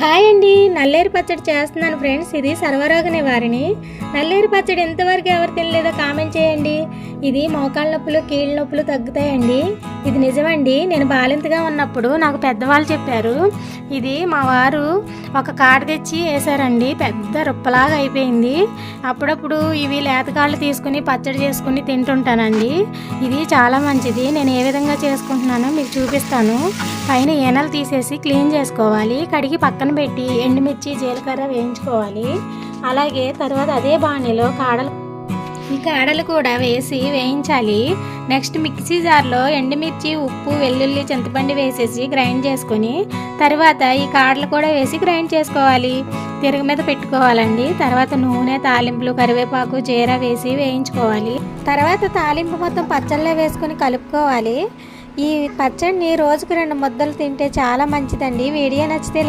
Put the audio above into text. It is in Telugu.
హాయ్ అండి, నల్లేరు పచ్చడి చేస్తున్నాను ఫ్రెండ్స్. ఇది సర్వరోగ నివారణి. నల్లేరు పచ్చడి ఎంతవరకు ఎవరు తినలేదో కామెంట్ చేయండి. ఇది మోకాళ్ళ నొప్పులు, కీళ్ళ నొప్పులు తగ్గుతాయండి. ఇది నిజమండి. నేను బాలింతగా ఉన్నప్పుడు నాకు పెద్దవాళ్ళు చెప్పారు. ఇది మా వారు ఒక కాడ తెచ్చి వేసారండి, పెద్ద రుప్పలాగా అయిపోయింది. అప్పుడప్పుడు ఇవి లేతకాళ్ళు తీసుకుని పచ్చడి చేసుకుని తింటుంటానండి. ఇది చాలా మంచిది. నేను ఏ విధంగా చేసుకుంటున్నానో మీకు చూపిస్తాను. పైన ఈనెలు తీసేసి క్లీన్ చేసుకోవాలి. కడిగి పక్కన పెట్టి ఎండుమిర్చి, జీలకర్ర వేయించుకోవాలి. అలాగే తర్వాత అదే బాణీలో ఈ కాడలు కూడా వేసి వేయించాలి. నెక్స్ట్ మిక్సీ జార్లో ఎండుమిర్చి, ఉప్పు, వెల్లుల్లి, చింతపండు వేసేసి గ్రైండ్ చేసుకొని తర్వాత ఈ కాడలు కూడా వేసి గ్రైండ్ చేసుకోవాలి. తిరగ మీద పెట్టుకోవాలండి. తర్వాత నూనె, తాలింపులు, కరివేపాకు, జీరా వేసి వేయించుకోవాలి. తర్వాత తాలింపు మొత్తం పచ్చళ్ళలో వేసుకొని కలుపుకోవాలి. ఈ పచ్చడిని రోజుకు 2 ముద్దలు తింటే చాలా మంచిదండి. వీడియో నచ్చితే